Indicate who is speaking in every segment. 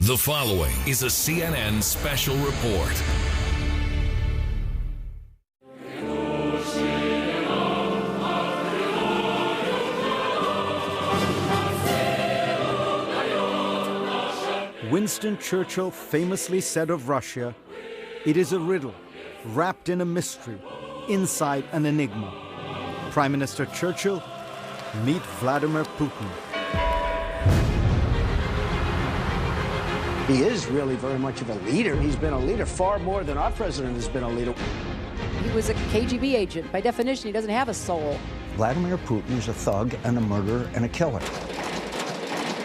Speaker 1: The following is a CNN special report.
Speaker 2: Winston Churchill famously said of Russia, "It is a riddle, wrapped in a mystery, inside an enigma." Prime Minister Churchill, meet Vladimir Putin.
Speaker 3: He is really very much of a leader. He's been a leader far more than our president has been a leader.
Speaker 4: He was a KGB agent. By definition, he doesn't have a soul.
Speaker 5: Vladimir Putin is a thug and a murderer and a killer.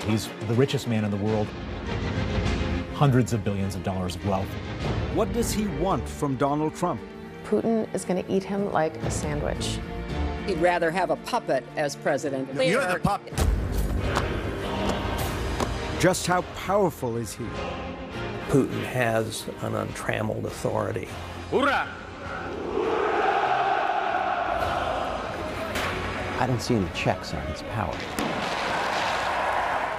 Speaker 6: He's the richest man in the world. Hundreds of billions of dollars of wealth.
Speaker 2: What does he want from Donald Trump?
Speaker 7: Putin is going to eat him like a sandwich.
Speaker 4: He'd rather have a puppet as president.
Speaker 3: You're the puppet.
Speaker 2: Just how powerful is he?
Speaker 8: Putin has an untrammeled authority.
Speaker 3: Hoorah!
Speaker 5: I don't see any checks on his power.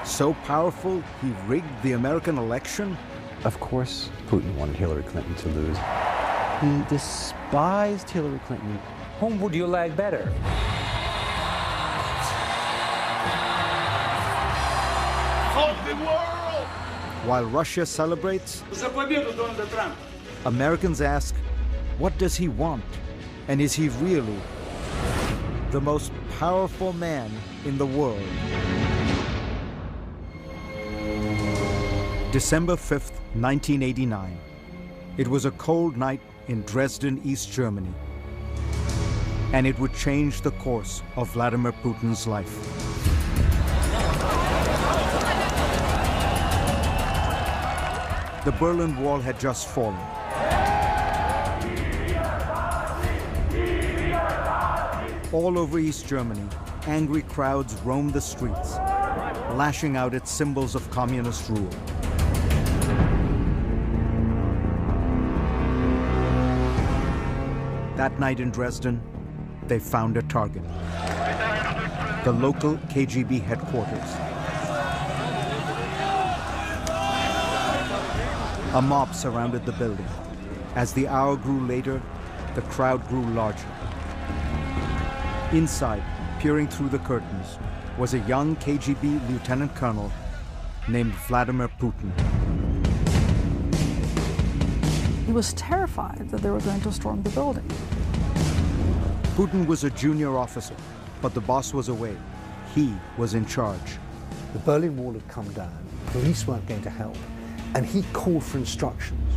Speaker 2: So powerful, he rigged the American election?
Speaker 5: Of course, Putin wanted Hillary Clinton to lose. He despised Hillary Clinton.
Speaker 8: Whom would you like better?
Speaker 3: The world!
Speaker 2: While Russia celebrates, Americans ask, what does he want? And is he really the most powerful man in the world? December 5th, 1989. It was a cold night in Dresden, East Germany. And it would change the course of Vladimir Putin's life. The Berlin Wall had just fallen. All over East Germany, angry crowds roamed the streets, lashing out at symbols of communist rule. That night in Dresden, they found a target. The local KGB headquarters. A mob surrounded the building. As the hour grew later, the crowd grew larger. Inside, peering through the curtains, was a young KGB lieutenant colonel named Vladimir Putin.
Speaker 9: He was terrified that they were going to storm the building.
Speaker 2: Putin was a junior officer, but the boss was away. He was in charge.
Speaker 10: The Berlin Wall had come down, police weren't going to help, and he called for instructions.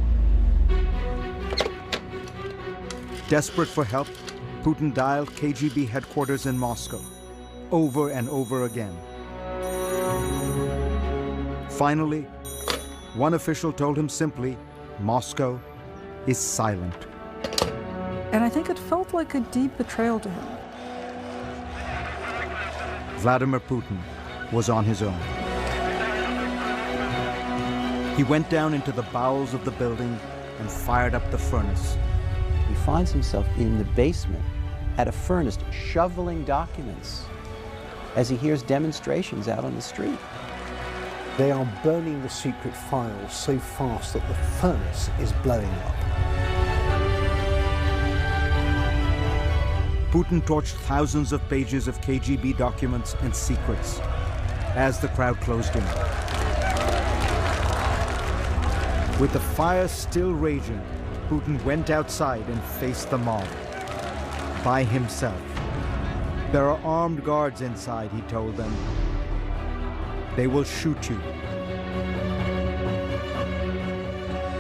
Speaker 2: Desperate for help, Putin dialed KGB headquarters in Moscow, over and over again. Finally, one official told him simply, Moscow is silent.
Speaker 9: And I think it felt like a deep betrayal to him.
Speaker 2: Vladimir Putin was on his own. He went down into the bowels of the building and fired up the furnace.
Speaker 5: He finds himself in the basement at a furnace shoveling documents as he hears demonstrations out on the street.
Speaker 10: They are burning the secret files so fast that the furnace is blowing up.
Speaker 2: Putin torched thousands of pages of KGB documents and secrets as the crowd closed in. With the fire still raging, Putin went outside and faced the mob. By himself. There are armed guards inside, he told them. They will shoot you.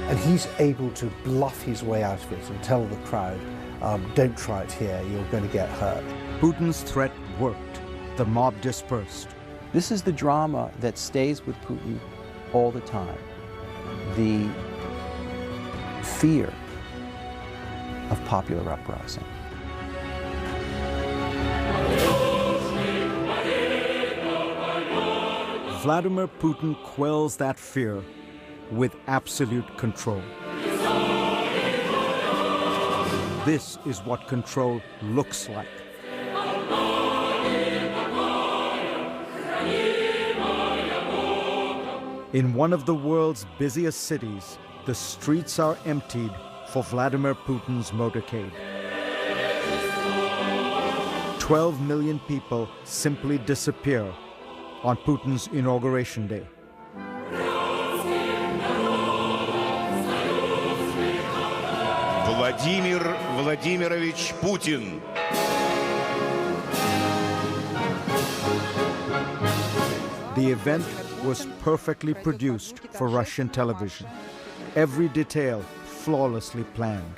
Speaker 10: And he's able to bluff his way out of it and tell the crowd, don't try it here, you're going to get hurt.
Speaker 2: Putin's threat worked. The mob dispersed.
Speaker 5: This is the drama that stays with Putin all the time. The fear of popular uprising.
Speaker 2: Vladimir Putin quells that fear with absolute control. This is what control looks like. In one of the world's busiest cities, the streets are emptied for Vladimir Putin's motorcade. 12 million people simply disappear on Putin's inauguration day.
Speaker 11: ولادیمرویچ Putin.
Speaker 2: The event was perfectly produced for Russian television. Every detail flawlessly planned.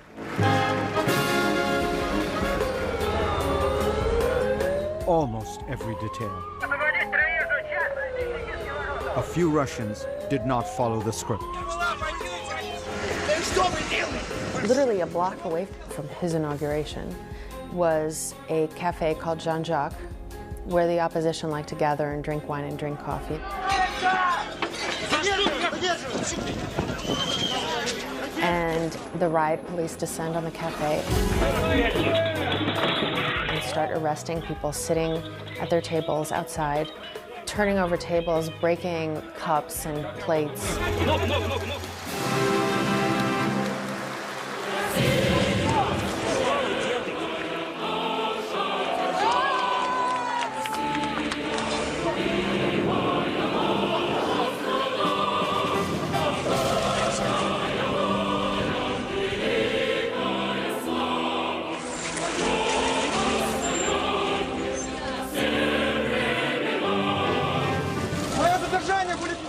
Speaker 2: Almost every detail. A few Russians did not follow the script.
Speaker 7: Literally a block away from his inauguration was a cafe called Jean-Jacques, where the opposition liked to gather and drink wine and drink coffee. And the riot police descend on the cafe and start arresting people sitting at their tables outside, turning over tables, breaking cups and plates.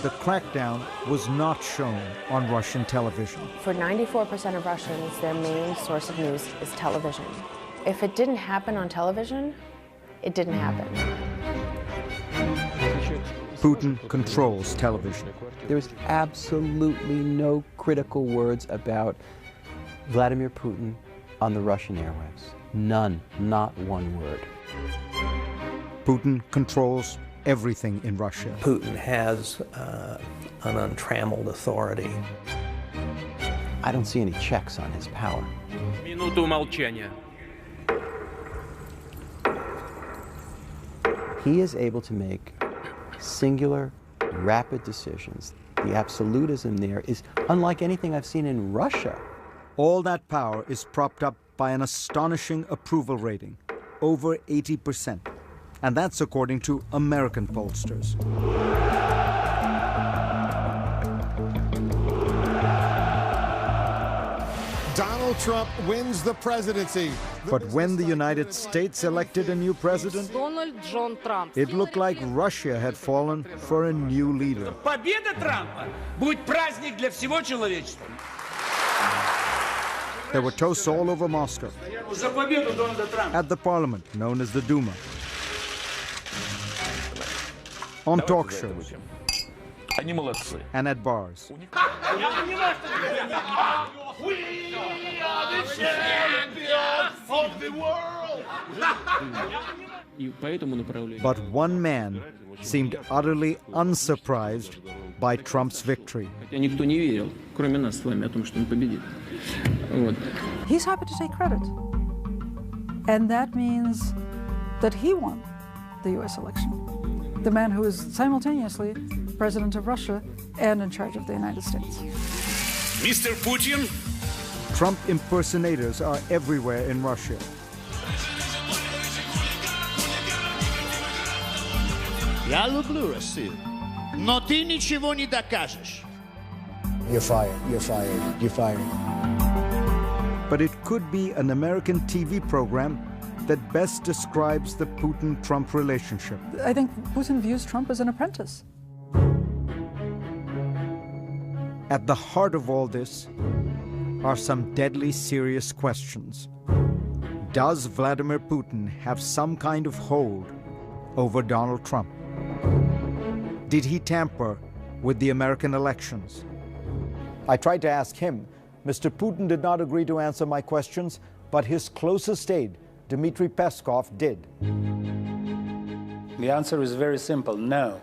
Speaker 2: The crackdown was not shown on Russian television.
Speaker 7: For 94% of Russians, their main source of news is television. If it didn't happen on television, it didn't happen.
Speaker 2: Putin controls television.
Speaker 5: There's absolutely no critical words about Vladimir Putin on the Russian airwaves. None, not one word.
Speaker 2: Putin controls everything in Russia.
Speaker 8: Putin has an untrammeled authority.
Speaker 5: I don't see any checks on his power.
Speaker 12: Минуту молчания.
Speaker 5: He is able to make singular, rapid decisions. The absolutism there is unlike anything I've seen in Russia.
Speaker 2: All that power is propped up by an astonishing approval rating, over 80%. And that's according to American pollsters.
Speaker 13: Donald Trump wins the presidency.
Speaker 2: But when the United States elected a new president, it looked like Russia had fallen for a new leader.
Speaker 14: Победа Трампа будет праздник для всего человечества.
Speaker 2: There were toasts all over Moscow, at the parliament known as the Duma, on talk shows, and at bars.
Speaker 14: We are the champions of the world.
Speaker 2: But one man seemed utterly unsurprised by Trump's victory.
Speaker 9: He's happy to take credit. And that means that he won the US election. The man who is simultaneously president of Russia and in charge of the United States.
Speaker 1: Mr. Putin?
Speaker 2: Trump impersonators are everywhere in Russia.
Speaker 15: Я люблю Россию, но ты ничего не докажешь.
Speaker 10: You're fired, you're fired, you're fired.
Speaker 2: But it could be an American TV program that best describes the Putin-Trump relationship.
Speaker 9: I think Putin views Trump as an apprentice.
Speaker 2: At the heart of all this are some deadly serious questions. Does Vladimir Putin have some kind of hold over Donald Trump? Did he tamper with the American elections? I tried to ask him. Mr. Putin did not agree to answer my questions, but his closest aide, Dmitry Peskov, did.
Speaker 16: The answer is very simple, no.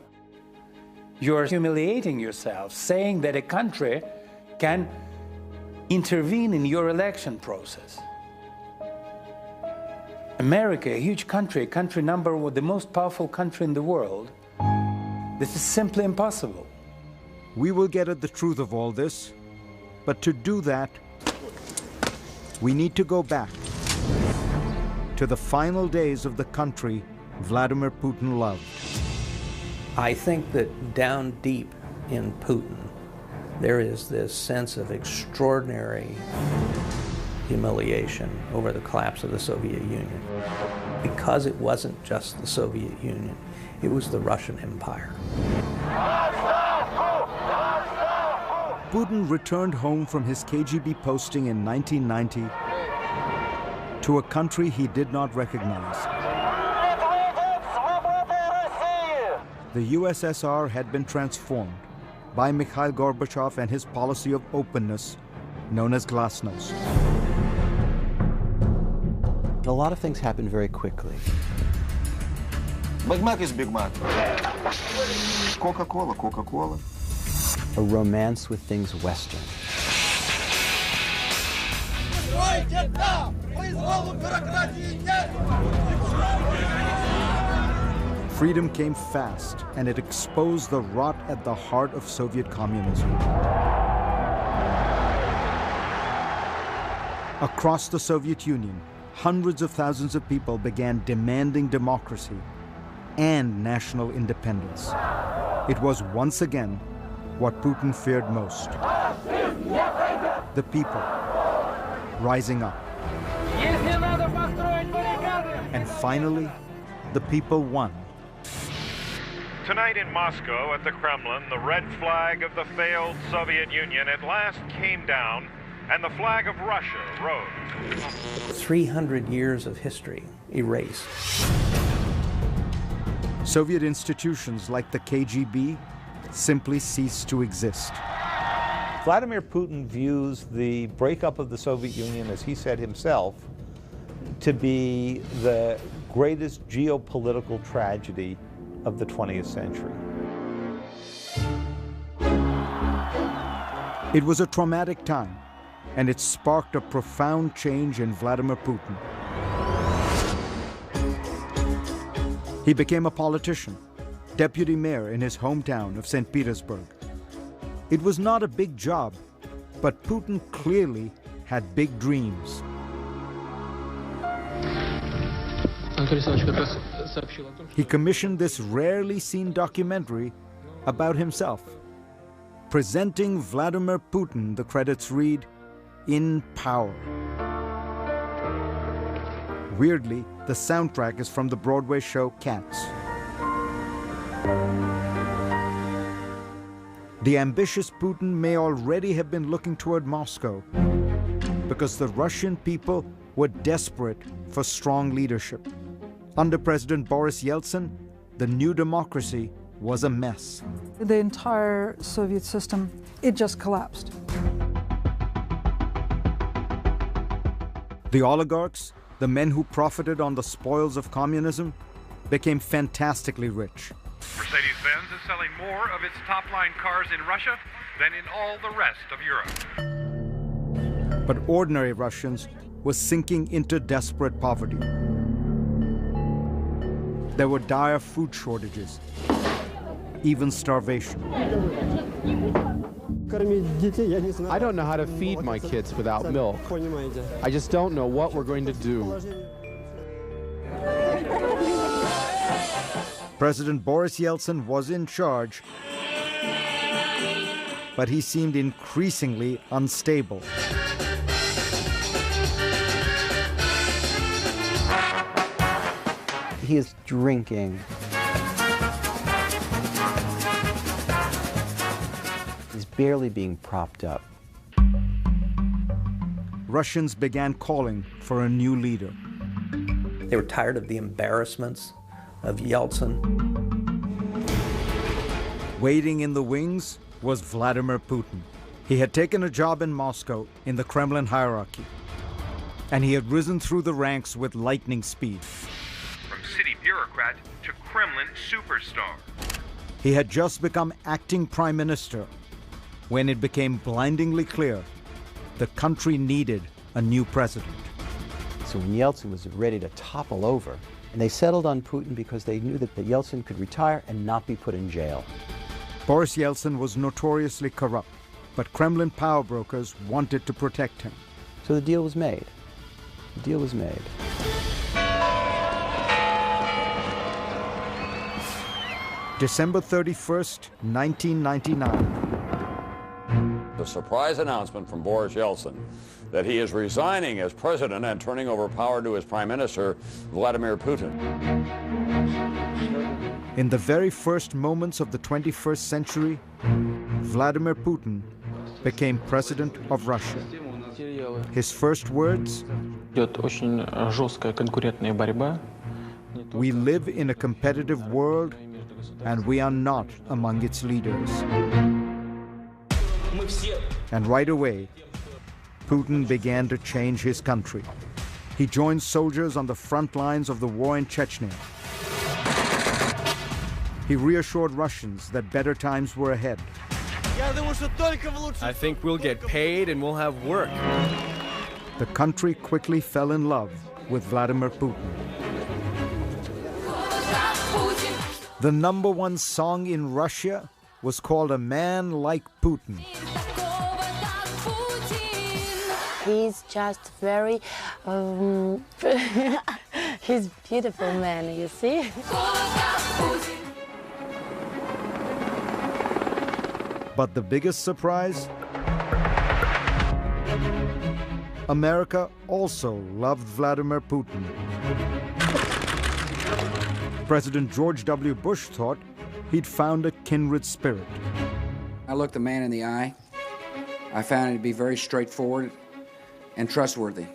Speaker 16: You are humiliating yourself, saying that a country can intervene in your election process. America, a huge country, country the most powerful country in the world, this is simply impossible.
Speaker 2: We will get at the truth of all this, but to do that, we need to go back to the final days of the country Vladimir Putin loved.
Speaker 8: I think that down deep in Putin, there is this sense of extraordinary humiliation over the collapse of the Soviet Union. Because it wasn't just the Soviet Union, it was the Russian Empire.
Speaker 2: Putin returned home from his KGB posting in 1990 to a country he did not recognize. The USSR had been transformed by Mikhail Gorbachev and his policy of openness, known as glasnost.
Speaker 5: A lot of things happened very quickly.
Speaker 17: Big Mac is Big Mac. Coca-Cola, Coca-Cola.
Speaker 5: A romance with things Western.
Speaker 2: Freedom came fast, and it exposed the rot at the heart of Soviet communism. Across the Soviet Union, hundreds of thousands of people began demanding democracy and national independence. It was once again what Putin feared most. The people rising up. And finally, the people won.
Speaker 18: Tonight in Moscow at the Kremlin, the red flag of the failed Soviet Union at last came down, and the flag of Russia rose.
Speaker 8: 300 years of history erased.
Speaker 2: Soviet institutions like the KGB simply ceased to exist.
Speaker 19: Vladimir Putin views the breakup of the Soviet Union, as he said himself, to be the greatest geopolitical tragedy of the 20th century.
Speaker 2: It was a traumatic time, and it sparked a profound change in Vladimir Putin. He became a politician, deputy mayor in his hometown of St. Petersburg. It was not a big job, but Putin clearly had big dreams. He commissioned this rarely seen documentary about himself. Presenting Vladimir Putin, the credits read, in power. Weirdly, the soundtrack is from the Broadway show Cats. The ambitious Putin may already have been looking toward Moscow because the Russian people were desperate for strong leadership. Under President Boris Yeltsin, the new democracy was a mess.
Speaker 9: The entire Soviet system, it just collapsed.
Speaker 2: The oligarchs, the men who profited on the spoils of communism, became fantastically rich.
Speaker 18: Mercedes-Benz is selling more of its top-line cars in Russia than in all the rest of Europe.
Speaker 2: But ordinary Russians were sinking into desperate poverty. There were dire food shortages, even starvation.
Speaker 20: I don't know how to feed my kids without milk. I just don't know what we're going to do.
Speaker 2: President Boris Yeltsin was in charge, but he seemed increasingly unstable.
Speaker 5: He is drinking. He's barely being propped up.
Speaker 2: Russians began calling for a new leader.
Speaker 8: They were tired of the embarrassments of Yeltsin.
Speaker 2: Waiting in the wings was Vladimir Putin. He had taken a job in Moscow in the Kremlin hierarchy, and he had risen through the ranks with lightning speed.
Speaker 18: From city bureaucrat to Kremlin superstar.
Speaker 2: He had just become acting prime minister when it became blindingly clear the country needed a new president.
Speaker 5: So when Yeltsin was ready to topple over, and they settled on Putin because they knew that Yeltsin could retire and not be put in jail.
Speaker 2: Boris Yeltsin was notoriously corrupt, but Kremlin power brokers wanted to protect him.
Speaker 5: So the deal was made. The deal was made.
Speaker 2: December 31st, 1999.
Speaker 17: The surprise announcement from Boris Yeltsin that he is resigning as president and turning over power to his prime minister, Vladimir Putin.
Speaker 2: In the very first moments of the 21st century, Vladimir Putin became president of Russia. His first words: "We live in a competitive world, and we are not among its leaders." And right away, Putin began to change his country. He joined soldiers on the front lines of the war in Chechnya. He reassured Russians that better times were ahead.
Speaker 21: I think we'll get paid and we'll have work.
Speaker 2: The country quickly fell in love with Vladimir Putin. The #1 song in Russia was called "A Man Like Putin."
Speaker 7: He's just very, he's beautiful man, you see?
Speaker 2: But the biggest surprise? America also loved Vladimir Putin. President George W. Bush thought he'd found a kindred spirit.
Speaker 22: I looked the man in the eye. I found him to be very straightforward and trustworthy.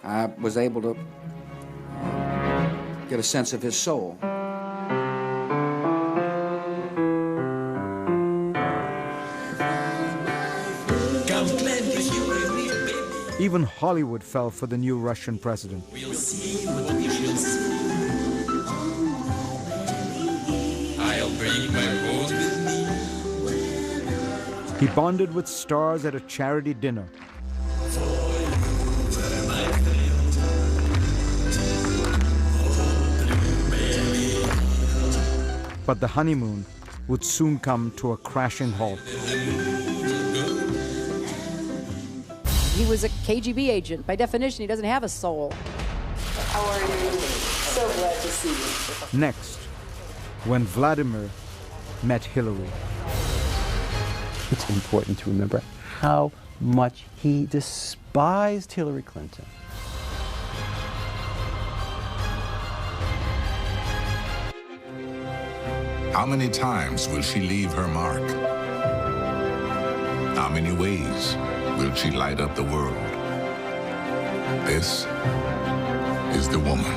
Speaker 22: I was able to get a sense of his soul.
Speaker 2: Even Hollywood fell for the new Russian president.
Speaker 14: We'll see what we shall see. I'll bring my rose with me.
Speaker 2: He bonded with stars at a charity dinner. But the honeymoon would soon come to a crashing halt.
Speaker 4: He was a KGB agent. By definition, he doesn't have a soul.
Speaker 23: How are you? So glad to see you.
Speaker 2: Next, when Vladimir met Hillary.
Speaker 5: It's important to remember how much he despised Hillary Clinton.
Speaker 24: How many times will she leave her mark? How many ways will she light up the world? This is the woman.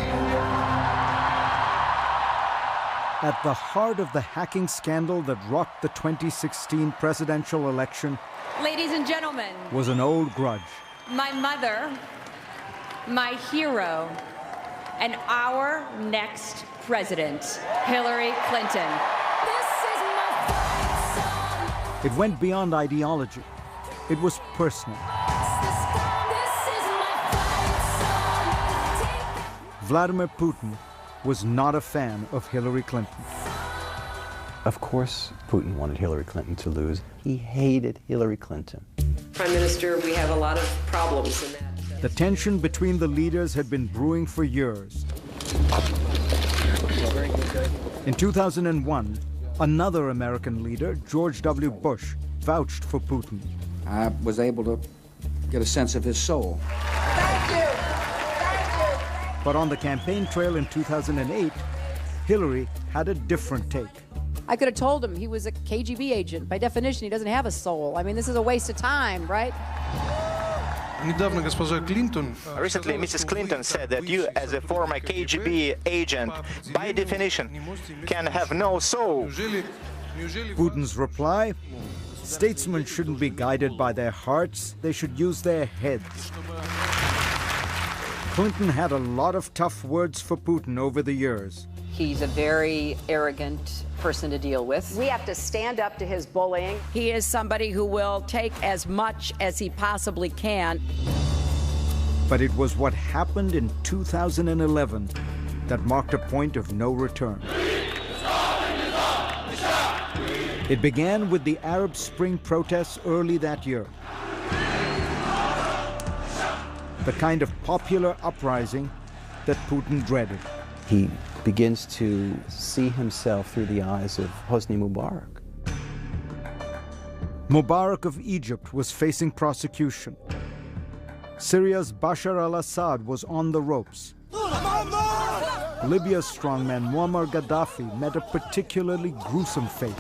Speaker 2: At the heart of the hacking scandal that rocked the 2016 presidential election,
Speaker 25: ladies and gentlemen,
Speaker 2: was an old grudge.
Speaker 25: My mother, my hero, and our next president, Hillary Clinton.
Speaker 2: It went beyond ideology. It was personal. Vladimir Putin was not a fan of Hillary Clinton.
Speaker 5: Of course, Putin wanted Hillary Clinton to lose. He hated Hillary Clinton.
Speaker 23: Prime Minister, we have a lot of problems in that.
Speaker 2: The tension between the leaders had been brewing for years. In 2001, another American leader, George W. Bush, vouched for Putin.
Speaker 22: I was able to get a sense of his soul.
Speaker 23: Thank you. Thank you.
Speaker 2: But on the campaign trail in 2008, Hillary had a different take.
Speaker 4: I could have told him he was a KGB agent. By definition, he doesn't have a soul. I mean, this is a waste of time, right?
Speaker 26: Recently, Mrs. Clinton said that you, as a former KGB agent, by definition, can have no soul.
Speaker 2: Putin's reply: statesmen shouldn't be guided by their hearts, they should use their heads. Clinton had a lot of tough words for Putin over the years.
Speaker 4: He's a very arrogant person to deal with.
Speaker 23: We have to stand up to his bullying.
Speaker 4: He is somebody who will take as much as he possibly can.
Speaker 2: But it was what happened in 2011 that marked a point of no return. It began with the Arab Spring protests early that year. The kind of popular uprising that Putin dreaded.
Speaker 5: He begins to see himself through the eyes of Hosni Mubarak.
Speaker 2: Mubarak of Egypt was facing prosecution. Syria's Bashar al-Assad was on the ropes. Libya's strongman Muammar Gaddafi met a particularly gruesome fate,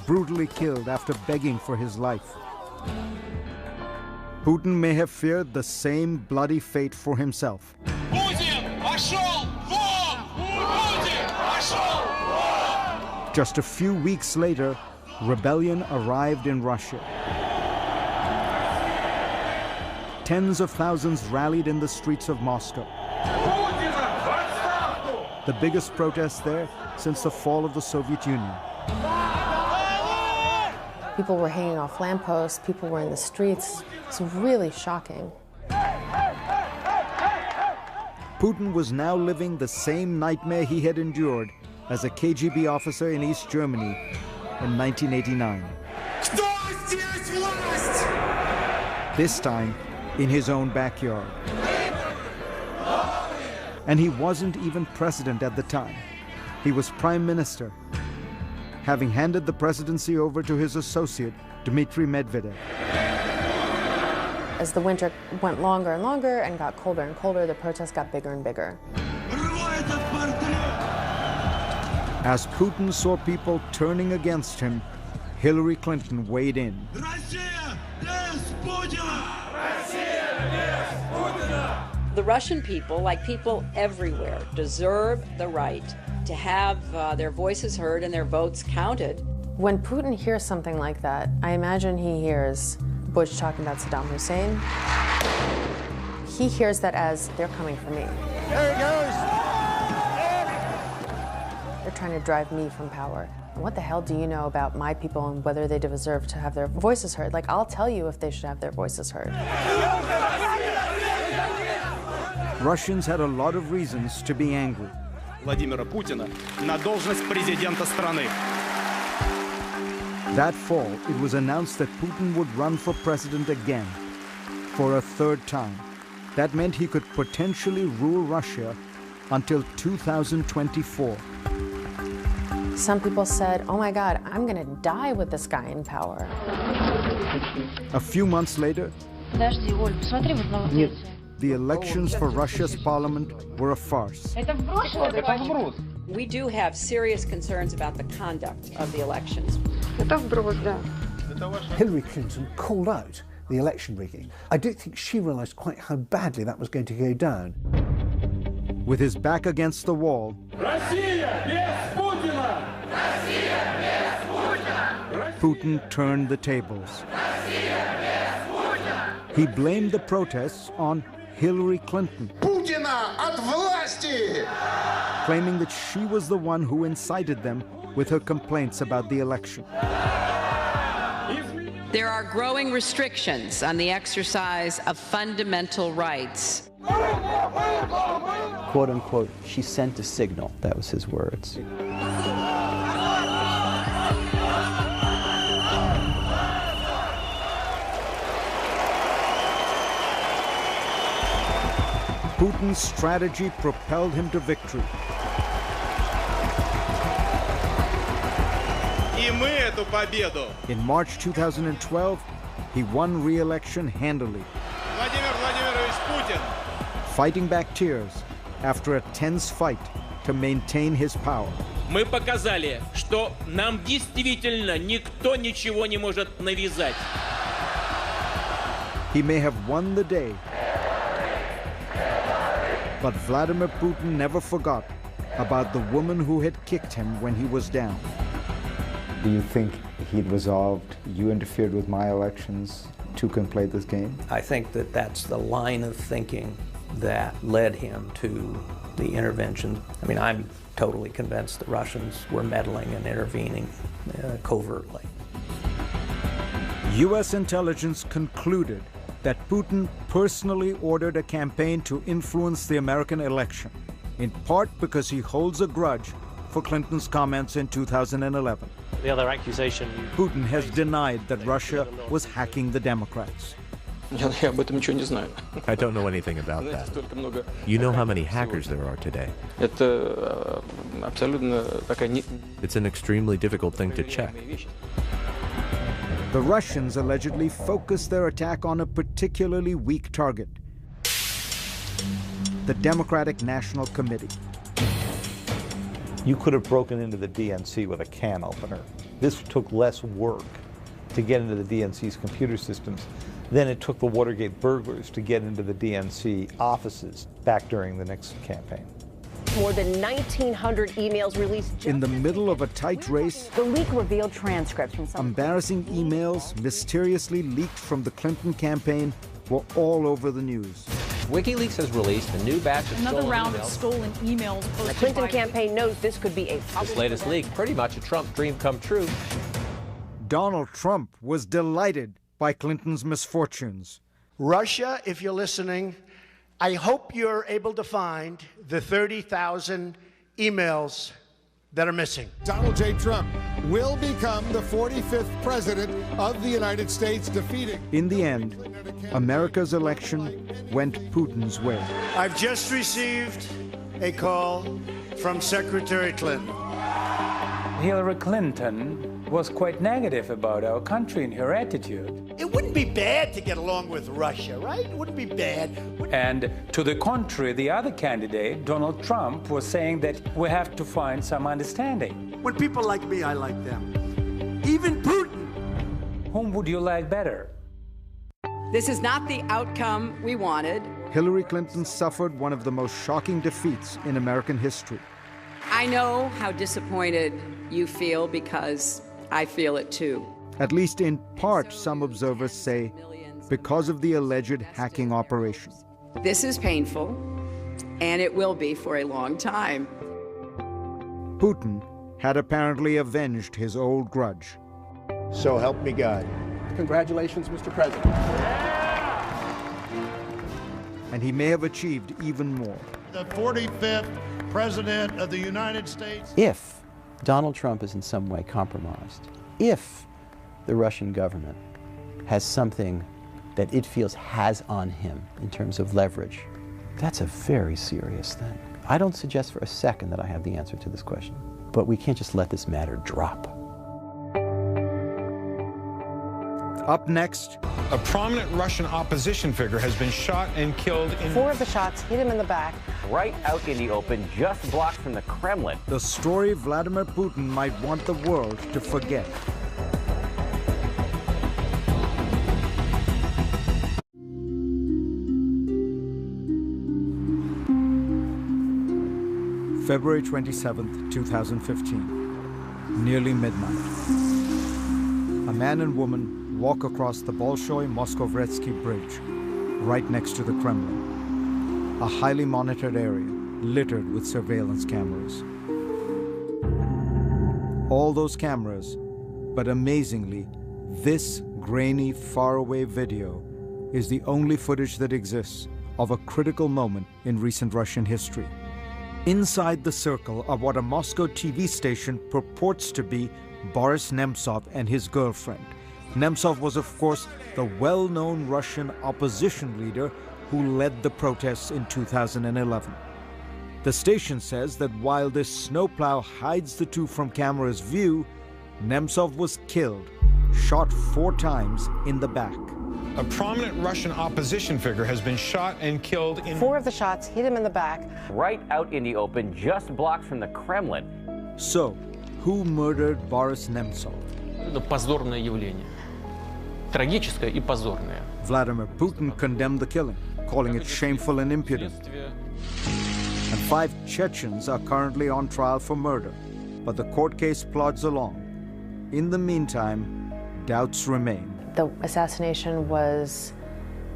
Speaker 2: brutally killed after begging for his life. Putin may have feared the same bloody fate for himself. Just a few weeks later, rebellion arrived in Russia. Tens of thousands rallied in the streets of Moscow. The biggest protest there since the fall of the Soviet Union.
Speaker 7: People were hanging off lampposts, people were in the streets. It's really shocking.
Speaker 2: Putin was now living the same nightmare he had endured as a KGB officer in East Germany in 1989. This time in his own backyard. And he wasn't even president at the time. He was prime minister, having handed the presidency over to his associate, Dmitry Medvedev.
Speaker 7: As the winter went longer and longer and got colder and colder, the protests got bigger and bigger.
Speaker 2: As Putin saw people turning against him, Hillary Clinton weighed in.
Speaker 4: The Russian people, like people everywhere, deserve the right to have their voices heard and their votes counted.
Speaker 7: When Putin hears something like that, I imagine he hears Bush talking about Saddam Hussein. He hears that as, they're coming for me.
Speaker 15: There he goes!
Speaker 7: They're trying to drive me from power. What the hell do you know about my people and whether they deserve to have their voices heard? Like, I'll tell you if they should have their voices heard.
Speaker 2: Russians had a lot of reasons to be angry.
Speaker 1: Владимира Путина на должность президента страны.
Speaker 2: That fall, it was announced that Putin would run for president again, for a third time. That meant he could potentially rule Russia until 2024.
Speaker 7: Some people said, oh my God, I'm gonna die with this guy in power.
Speaker 2: A few months later, the elections for Russia's parliament were a farce.
Speaker 4: We do have serious concerns about the conduct of the elections.
Speaker 10: Hillary Clinton called out the election rigging. I don't think she realized quite how badly that was going to go down.
Speaker 2: With his back against the wall, Putin turned the tables. He blamed the protests on Hillary Clinton, claiming that she was the one who incited them with her complaints about the election.
Speaker 4: There are growing restrictions on the exercise of fundamental rights.
Speaker 5: Quote unquote, she sent a signal. That was his words.
Speaker 2: Putin's strategy propelled him to victory. In March 2012, he won re-election handily, fighting back tears after a tense fight to maintain his power.
Speaker 14: Мы показали, что нам действительно никто ничего не может навязать.
Speaker 2: He may have won the day, but Vladimir Putin never forgot about the woman who had kicked him when he was down.
Speaker 3: Do you think he'd resolved, you interfered with my elections, two can play this game?
Speaker 8: I think that that's the line of thinking that led him to the intervention. I mean, I'm totally convinced the Russians were meddling and intervening covertly.
Speaker 2: U.S. intelligence concluded that Putin personally ordered a campaign to influence the American election, in part because he holds a grudge for Clinton's comments in 2011.
Speaker 6: The other accusation...
Speaker 2: Putin has denied that Russia was hacking the Democrats.
Speaker 11: I don't know anything about that. You know how many hackers there are today? It's an extremely difficult thing to check.
Speaker 2: The Russians allegedly focused their attack on a particularly weak target: the Democratic National Committee.
Speaker 12: You could have broken into the DNC with a can opener. This took less work to get into the DNC's computer systems than it took the Watergate burglars to get into the DNC offices back during the Nixon campaign.
Speaker 13: More than 1,900 emails released.
Speaker 2: In the middle of a tight race,
Speaker 13: the leak revealed transcripts from some
Speaker 2: embarrassing emails mysteriously leaked from the Clinton campaign were all over the news.
Speaker 16: WikiLeaks has released a new batch of
Speaker 19: another
Speaker 16: stolen
Speaker 19: round
Speaker 16: emails.
Speaker 19: Of stolen emails.
Speaker 13: The Clinton campaign knows this could be a
Speaker 16: This latest leak, pretty much a Trump dream come true.
Speaker 2: Donald Trump was delighted by Clinton's misfortunes.
Speaker 27: Russia, if you're listening, I hope you're able to find the 30,000 emails that are missing.
Speaker 28: Donald J. Trump will become the 45th president of the United States, defeating...
Speaker 2: In the end, America's election went Putin's way.
Speaker 27: I've just received a call from Secretary Clinton.
Speaker 29: Hillary Clinton was quite negative about our country and her attitude.
Speaker 27: It wouldn't be bad to get along with Russia, right? It wouldn't be bad.
Speaker 29: And to the contrary, the other candidate, Donald Trump, was saying that we have to find some understanding.
Speaker 27: When people like me, I like them. Even Putin.
Speaker 29: Whom would you like better?
Speaker 4: This is not the outcome we wanted.
Speaker 2: Hillary Clinton suffered one of the most shocking defeats in American history.
Speaker 4: I know how disappointed you feel because I feel it too.
Speaker 2: At least in part, some observers say, because of the alleged hacking operation.
Speaker 4: This is painful, and it will be for a long time.
Speaker 2: Putin had apparently avenged his old grudge.
Speaker 27: So help me God.
Speaker 20: Congratulations, Mr. President.
Speaker 2: And he may have achieved even more.
Speaker 15: The 45th President of the United States.
Speaker 5: If Donald Trump is in some way compromised, if the Russian government has something that it feels has on him in terms of leverage, that's a very serious thing. I don't suggest for a second that I have the answer to this question, but we can't just let this matter drop.
Speaker 2: Up next,
Speaker 30: a prominent Russian opposition figure has been shot and killed in...
Speaker 13: 4 of the shots hit him in the back.
Speaker 26: Right out in the open, just blocks from the Kremlin.
Speaker 2: The story Vladimir Putin might want the world to forget. February 27th, 2015, nearly midnight. A man and woman walk across the Bolshoi-Moskovetsky Bridge, right next to the Kremlin, a highly monitored area littered with surveillance cameras. All those cameras, but amazingly, this grainy, faraway video is the only footage that exists of a critical moment in recent Russian history. Inside the circle are what a Moscow TV station purports to be Boris Nemtsov and his girlfriend. Nemtsov was, of course, the well-known Russian opposition leader who led the protests in 2011. The station says that while this snowplow hides the two from camera's view, Nemtsov was killed, shot 4 times in the back.
Speaker 30: A prominent Russian opposition figure has been shot and killed in...
Speaker 13: 4 of the shots hit him in the back.
Speaker 26: Right out in the open, just blocks from the Kremlin.
Speaker 2: So, who murdered Boris Nemtsov?
Speaker 6: Это позорное явление. Трагическое и позорное.
Speaker 2: Vladimir Putin condemned the killing, calling it shameful and impudent. And 5 Chechens are currently on trial for murder, but the court case plods along. In the meantime, doubts remain.
Speaker 7: The assassination was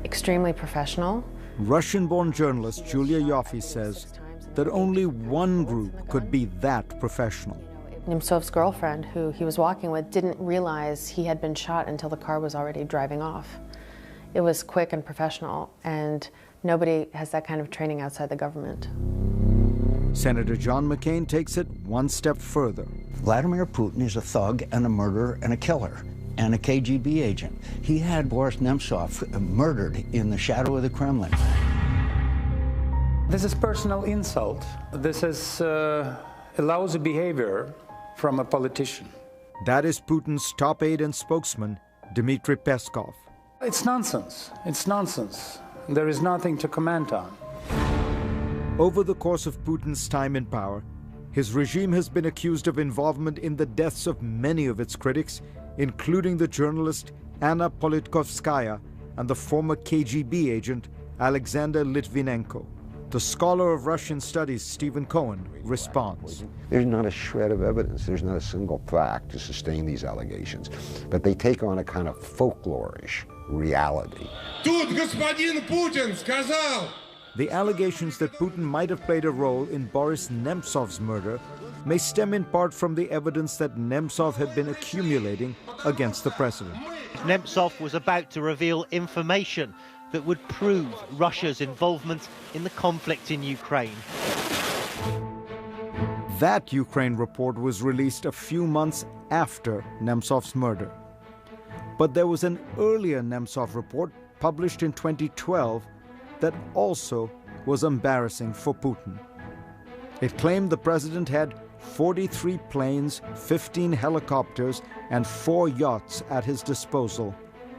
Speaker 7: extremely professional.
Speaker 2: Russian-born journalist Julia Yoffe says that only one group could be that professional.
Speaker 7: Nemtsov's girlfriend, who he was walking with, didn't realize he had been shot until the car was already driving off. It was quick and professional, and nobody has that kind of training outside the government.
Speaker 2: Senator John McCain takes it one step further.
Speaker 1: Vladimir Putin is a thug and a murderer and a killer and a KGB agent. He had Boris Nemtsov murdered in the shadow of the Kremlin.
Speaker 29: This is personal insult. This is a lousy behavior from a politician.
Speaker 2: That is Putin's top aide and spokesman, Dmitry Peskov.
Speaker 29: It's nonsense. It's nonsense. There is nothing to comment on.
Speaker 2: Over the course of Putin's time in power, his regime has been accused of involvement in the deaths of many of its critics, including the journalist Anna Politkovskaya and the former KGB agent Alexander Litvinenko. The scholar of Russian studies, Stephen Cohen, responds.
Speaker 9: There's not a shred of evidence, there's not a single fact to sustain these allegations, but they take on a kind of folklorish reality.
Speaker 28: Тут господин Путин сказал.
Speaker 2: The allegations that Putin might have played a role in Boris Nemtsov's murder may stem in part from the evidence that Nemtsov had been accumulating against the president.
Speaker 17: Nemtsov was about to reveal information that would prove Russia's involvement in the conflict in Ukraine.
Speaker 2: That Ukraine report was released a few months after Nemtsov's murder. But there was an earlier Nemtsov report published in 2012 that also was embarrassing for Putin. It claimed the president had 43 planes, 15 helicopters, and 4 yachts at his disposal,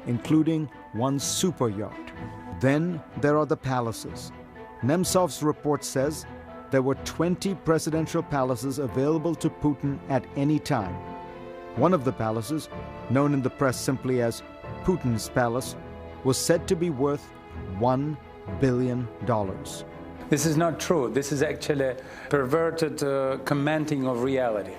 Speaker 2: including one super yacht. Then there are the palaces. Nemtsov's report says there were 20 presidential palaces available to Putin at any time. One of the palaces, known in the press simply as Putin's Palace, was said to be worth $1 billion.
Speaker 29: This is not true. This is actually perverted commenting of reality.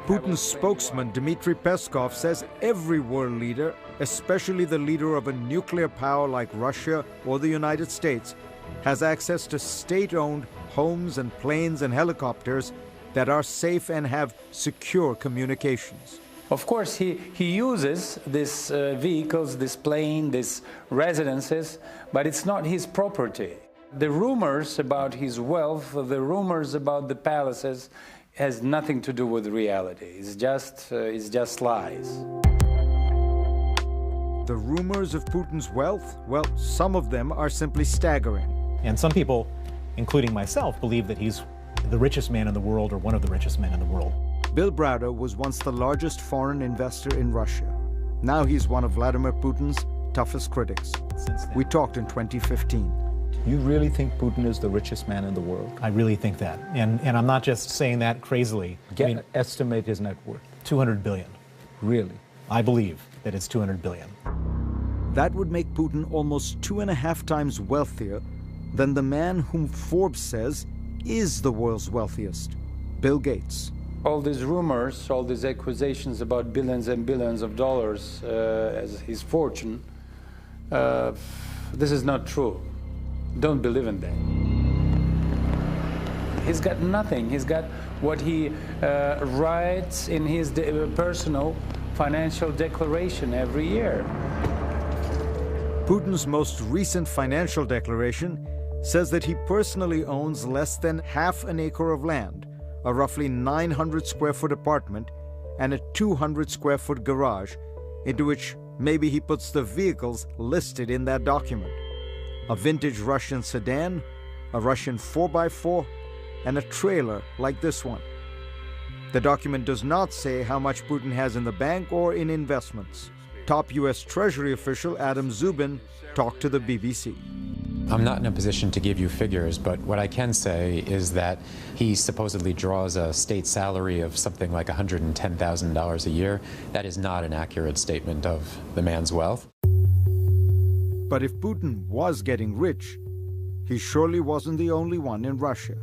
Speaker 2: Putin's spokesman, Dmitry Peskov, says every world leader, especially the leader of a nuclear power like Russia or the United States, has access to state-owned homes and planes and helicopters that are safe and have secure communications.
Speaker 29: Of course, he uses these vehicles, this plane, these residences, but it's not his property. The rumors about his wealth, the rumors about the palaces, has nothing to do with reality. It's just lies.
Speaker 2: The rumors of Putin's wealth, well, some of them are simply staggering.
Speaker 18: And some people, including myself, believe that he's the richest man in the world or one of the richest men in the world.
Speaker 2: Bill Browder was once the largest foreign investor in Russia. Now he's one of Vladimir Putin's toughest critics. We talked in 2015.
Speaker 12: You really think Putin is the richest man in the world?
Speaker 18: I really think that. And I'm not just saying that crazily.
Speaker 12: Estimate his net worth.
Speaker 18: 200 billion.
Speaker 12: Really?
Speaker 18: I believe that it's 200 billion.
Speaker 2: That would make Putin almost 2.5 times wealthier than the man whom Forbes says is the world's wealthiest, Bill Gates.
Speaker 29: All these rumors, all these accusations about billions and billions of dollars as his fortune, this is not true. Don't believe in that. He's got nothing. He's got what he writes in his personal financial declaration every year.
Speaker 2: Putin's most recent financial declaration says that he personally owns less than half an acre of land, a roughly 900 square foot apartment, and a 200 square foot garage, into which maybe he puts the vehicles listed in that document. A vintage Russian sedan, a Russian 4x4, and a trailer like this one. The document does not say how much Putin has in the bank or in investments. Top U.S. Treasury official Adam Zubin talked to the BBC.
Speaker 19: I'm not in a position to give you figures, but what I can say is that he supposedly draws a state salary of something like $110,000 a year. That is not an accurate statement of the man's wealth.
Speaker 2: But if Putin was getting rich, he surely wasn't the only one in Russia.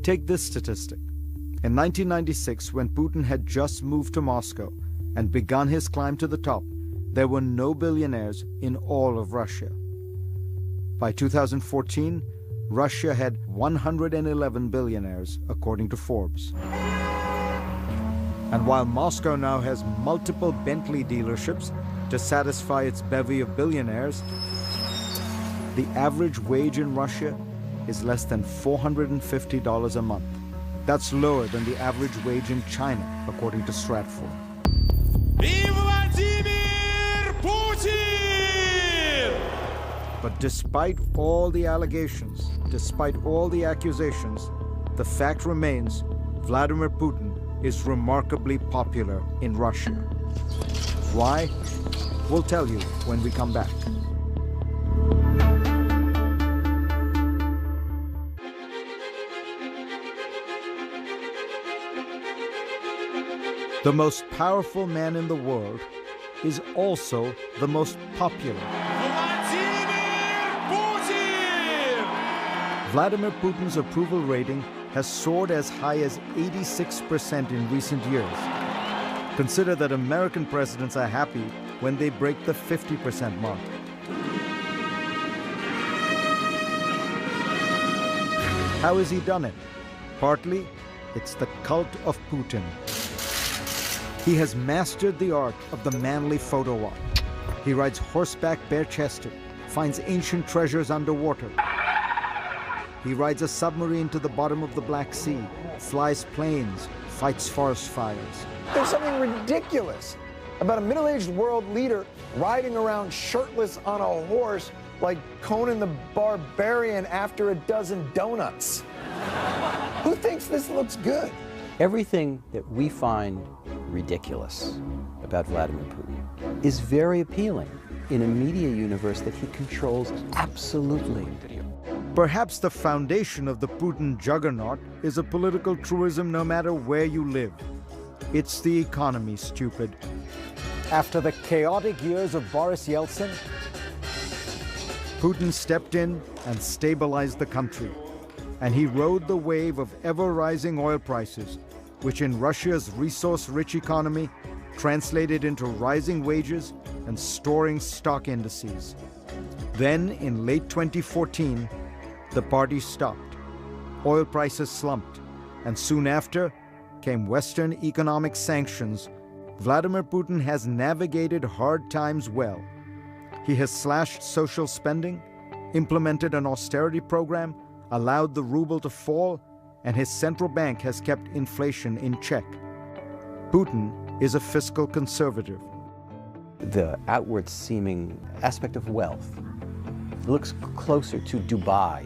Speaker 2: Take this statistic. In 1996, when Putin had just moved to Moscow and begun his climb to the top, there were no billionaires in all of Russia. By 2014, Russia had 111 billionaires, according to Forbes. And while Moscow now has multiple Bentley dealerships to satisfy its bevy of billionaires, the average wage in Russia is less than $450 a month. That's lower than the average wage in China, according to Stratfor.
Speaker 30: Владимир Путин!
Speaker 2: But despite all the allegations, despite all the accusations, the fact remains Vladimir Putin is remarkably popular in Russia. Why? We'll tell you when we come back. The most powerful man in the world is also the most popular. Vladimir Putin's approval rating has soared as high as 86% in recent years. Consider that American presidents are happy when they break the 50% mark. How has he done it? Partly, it's the cult of Putin. He has mastered the art of the manly photo op. He rides horseback bare-chested, finds ancient treasures underwater. He rides a submarine to the bottom of the Black Sea, flies planes, fights forest fires.
Speaker 3: There's something ridiculous about a middle-aged world leader riding around shirtless on a horse like Conan the Barbarian after a dozen donuts. Who thinks this looks good?
Speaker 5: Everything that we find ridiculous about Vladimir Putin is very appealing in a media universe that he controls absolutely.
Speaker 2: Perhaps the foundation of the Putin juggernaut is a political truism no matter where you live. It's the economy, stupid.
Speaker 3: After the chaotic years of Boris Yeltsin,
Speaker 2: Putin stepped in and stabilized the country. And he rode the wave of ever-rising oil prices, which in Russia's resource-rich economy translated into rising wages and soaring stock indices. Then, in late 2014, the party stopped. Oil prices slumped, and soon after came Western economic sanctions. Vladimir Putin has navigated hard times well. He has slashed social spending, implemented an austerity program, allowed the ruble to fall, and his central bank has kept inflation in check. Putin is a fiscal conservative.
Speaker 5: The outward seeming aspect of wealth looks closer to Dubai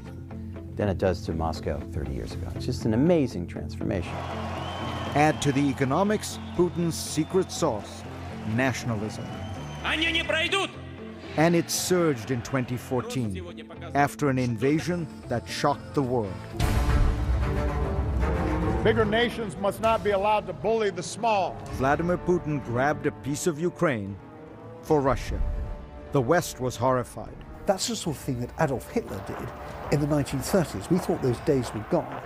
Speaker 5: than it does to Moscow 30 years ago. It's just an amazing transformation.
Speaker 2: Add to the economics Putin's secret sauce, nationalism. And it surged in 2014 after an invasion that shocked the world.
Speaker 28: Bigger nations must not be allowed to bully the small.
Speaker 2: Vladimir Putin grabbed a piece of Ukraine for Russia. The West was horrified.
Speaker 8: That's the sort of thing that Adolf Hitler did in the 1930s. We thought those days were gone.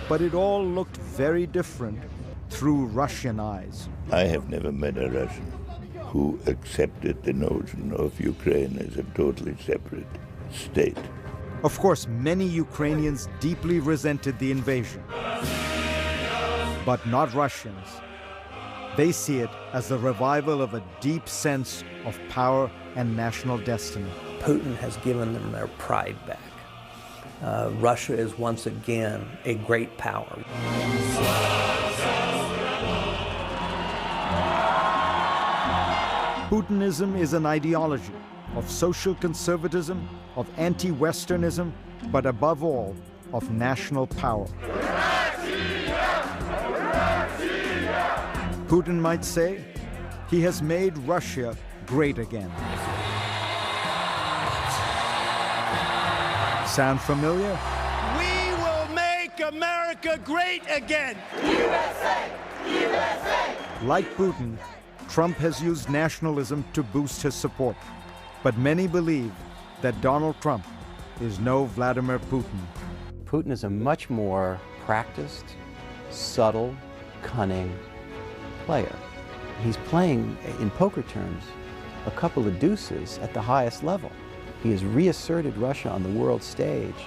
Speaker 2: But it all looked very different through Russian eyes.
Speaker 10: I have never met a Russian who accepted the notion of Ukraine as a totally separate state.
Speaker 2: Of course, many Ukrainians deeply resented the invasion. But not Russians. They see it as the revival of a deep sense of power and national destiny.
Speaker 11: Putin has given them their pride back. Russia is once again a great power.
Speaker 2: Putinism is an ideology of social conservatism, of anti-Westernism, but above all, of national power. Putin might say he has made Russia great again. Sound familiar?
Speaker 27: We will make America great again. USA! USA!
Speaker 2: Like Putin, Trump has used nationalism to boost his support. But many believe that Donald Trump is no Vladimir Putin.
Speaker 5: Putin is a much more practiced, subtle, cunning player. He's playing, in poker terms, a couple of deuces at the highest level. He has reasserted Russia on the world stage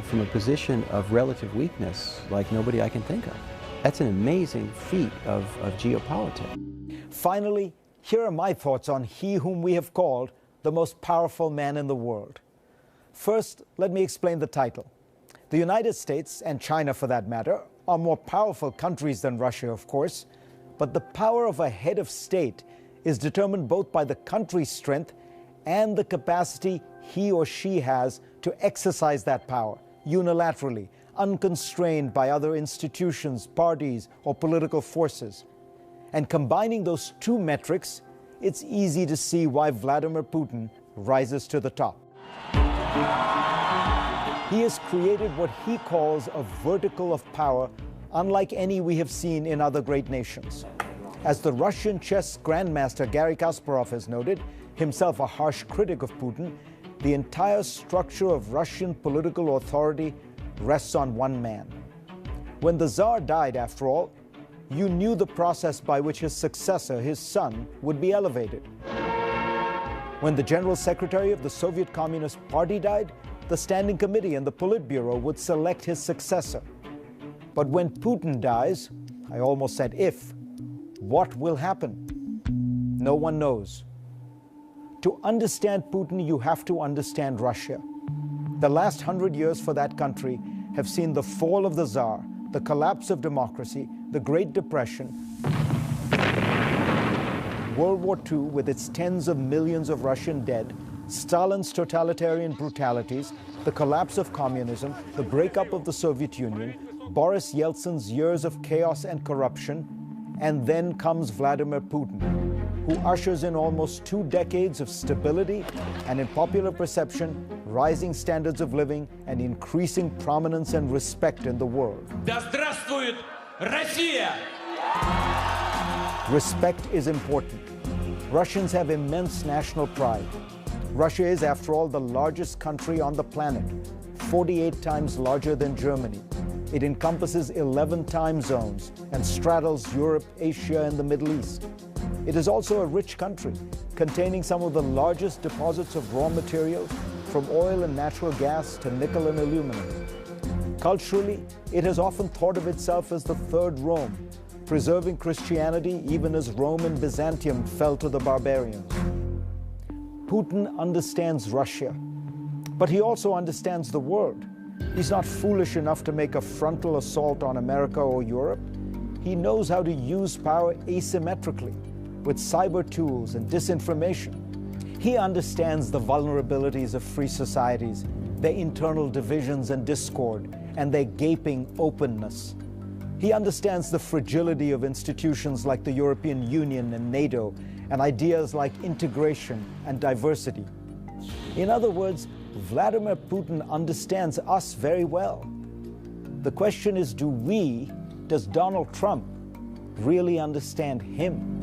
Speaker 5: from a position of relative weakness like nobody I can think of. That's an amazing feat of geopolitics.
Speaker 3: Finally, here are my thoughts on he whom we have called the most powerful man in the world. First, let me explain the title. The United States, and China for that matter,
Speaker 2: are more powerful countries than Russia, of course, but the power of a head of state is determined both by the country's strength and the capacity he or she has to exercise that power unilaterally, unconstrained by other institutions, parties, or political forces. And combining those two metrics, it's easy to see why Vladimir Putin rises to the top. He has created what he calls a vertical of power, unlike any we have seen in other great nations. As the Russian chess grandmaster Garry Kasparov has noted, himself a harsh critic of Putin, the entire structure of Russian political authority rests on one man. When the Tsar died, after all, you knew the process by which his successor, his son, would be elevated. When the General Secretary of the Soviet Communist Party died, the Standing Committee and the Politburo would select his successor. But when Putin dies, I almost said if, what will happen? No one knows. To understand Putin, you have to understand Russia. The last 100 years for that country have seen the fall of the Tsar, the collapse of democracy, the Great Depression, World War II with its tens of millions of Russian dead, Stalin's totalitarian brutalities, the collapse of communism, the breakup of the Soviet Union, Boris Yeltsin's years of chaos and corruption, and then comes Vladimir Putin, who ushers in almost 2 decades of stability and, in popular perception, rising standards of living and increasing prominence and respect in the world.
Speaker 4: Да здравствует Россия!
Speaker 2: Respect is important. Russians have immense national pride. Russia is, after all, the largest country on the planet, 48 times larger than Germany. It encompasses 11 time zones and straddles Europe, Asia, and the Middle East. It is also a rich country, containing some of the largest deposits of raw materials, from oil and natural gas to nickel and aluminum. Culturally, it has often thought of itself as the Third Rome, preserving Christianity even as Rome and Byzantium fell to the barbarians. Putin understands Russia, but he also understands the world. He's not foolish enough to make a frontal assault on America or Europe. He knows how to use power asymmetrically, with cyber tools and disinformation. He understands the vulnerabilities of free societies, their internal divisions and discord, and their gaping openness. He understands the fragility of institutions like the European Union and NATO, and ideas like integration and diversity. In other words, Vladimir Putin understands us very well. The question is, does Donald Trump really understand him?